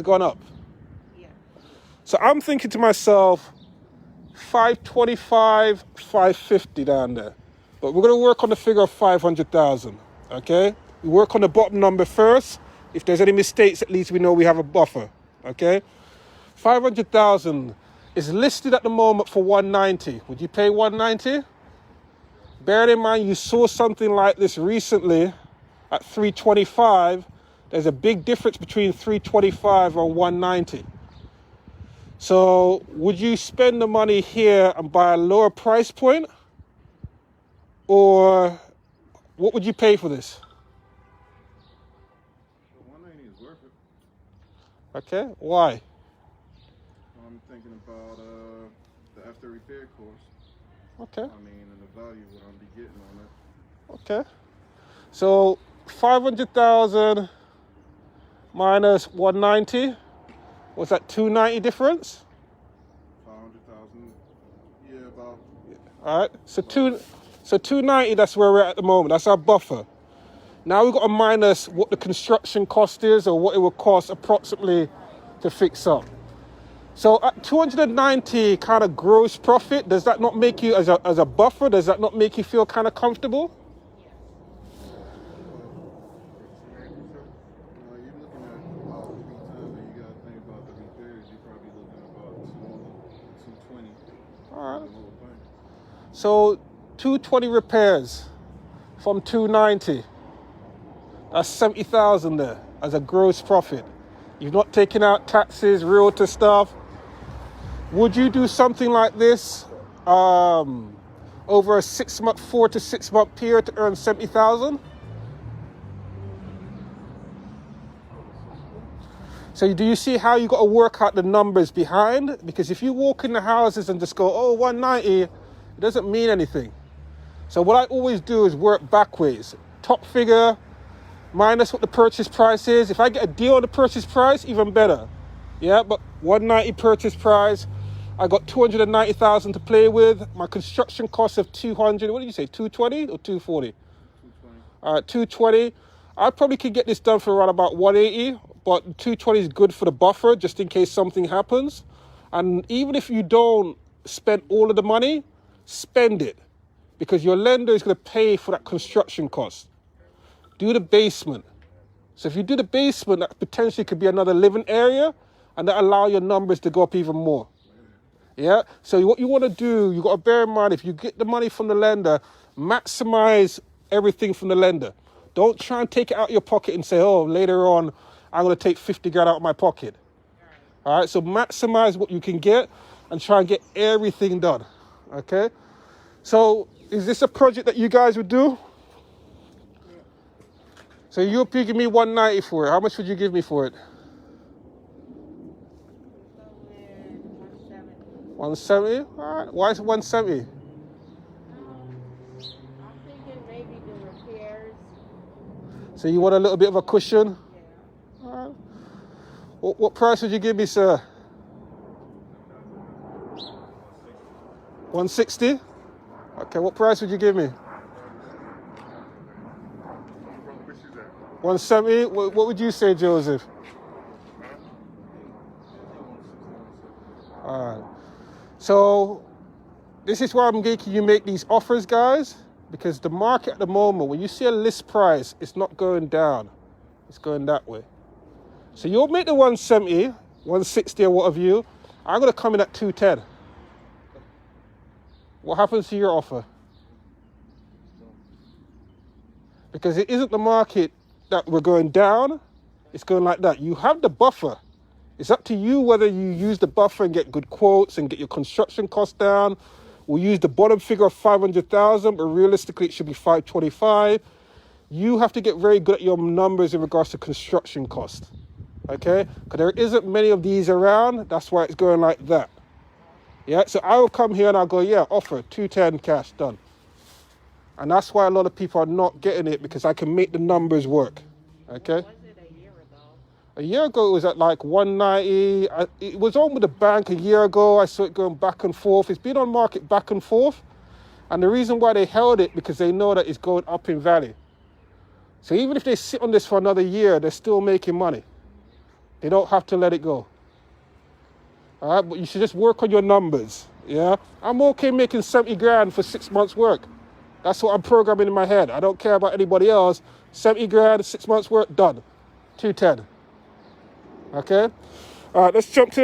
gone up. Yeah. So I'm thinking to myself, 525, 550 down there. But we're going to work on the figure of 500,000, okay? We work on the bottom number first. If there's any mistakes, at least we know we have a buffer, okay? 500,000 is listed at the moment for 190. Would you pay 190? Bearing in mind you saw something like this recently at 325. There's a big difference between 325 and 190. So would you spend the money here and buy a lower price point? Or what would you pay for this? 190 is worth it. Okay, why? I'm thinking about the after repair cost. Okay, I mean, and the value what I'm be getting on it. okay. So 500,000 minus 190, what's that, 290 difference? 500,000. Yeah, about. All right, so 290, that's where we're at the moment. That's our buffer. Now we've got to minus what the construction cost is or what it will cost approximately to fix up. So at 290 kind of gross profit, does that not make you, as a buffer, does that not make you feel kind of comfortable? You're looking at about 3 times, and you got to think about the repairs. You're probably looking at about 220. All right. The whole thing. So 220 repairs from 290. That's 70,000 there as a gross profit. You've not taken out taxes, realtor stuff. Would you do something like this over a 4 to 6 month period to earn 70,000? So do you see how you got to work out the numbers behind? Because if you walk in the houses and just go, oh, 190, it doesn't mean anything. So what I always do is work backwards. Top figure minus what the purchase price is. If I get a deal on the purchase price, even better. Yeah, but 190 purchase price. I got 290,000 to play with. My construction cost of 200. What did you say? 220 or 240? 220. All right, 220. I probably could get this done for around about 180, but 220 is good for the buffer just in case something happens. And even if you don't spend all of the money, spend it because your lender is going to pay for that construction cost. Do the basement. So if you do the basement, that potentially could be another living area and that allow your numbers to go up even more. Yeah, so what you want to do, you got to bear in mind, if you get the money from the lender, maximize everything from the lender. Don't try and take it out of your pocket and say, oh, later on, I'm going to take 50 grand out of my pocket. All right, so maximize what you can get and try and get everything done. Okay, so is this a project that you guys would do? So you're giving me 190 for it. How much would you give me for it? 170? All right. Why is it 170? I'm thinking maybe the repairs. So you want a little bit of a cushion? Yeah. All right. What price would you give me, sir? 160? Okay, what price would you give me? 170? What would you say, Joseph? All right. So this is why I'm making you make these offers, guys, because the market at the moment, when you see a list price, it's not going down. It's going that way. So you'll make the 170, 160 or what have you. I'm going to come in at 210. What happens to your offer? Because it isn't the market that we're going down. It's going like that. You have the buffer. It's up to you whether you use the buffer and get good quotes and get your construction costs down. We'll use the bottom figure of 500,000, but realistically it should be 525. You have to get very good at your numbers in regards to construction cost. Okay? Because there isn't many of these around. That's why it's going like that. Yeah? So I will come here and I'll go, yeah, offer 210 cash, done. And that's why a lot of people are not getting it, because I can make the numbers work. Okay? Was it a year ago? A year ago, it was at like 190. It was on with the bank a year ago. I saw it going back and forth. It's been on market back and forth. And the reason why they held it, because they know that it's going up in value. So even if they sit on this for another year, they're still making money. They don't have to let it go. All right, but you should just work on your numbers. Yeah, I'm okay making 70 grand for 6 months work. That's what I'm programming in my head. I don't care about anybody else. 70 grand, 6 months work, done. 210. Okay? All right, let's jump to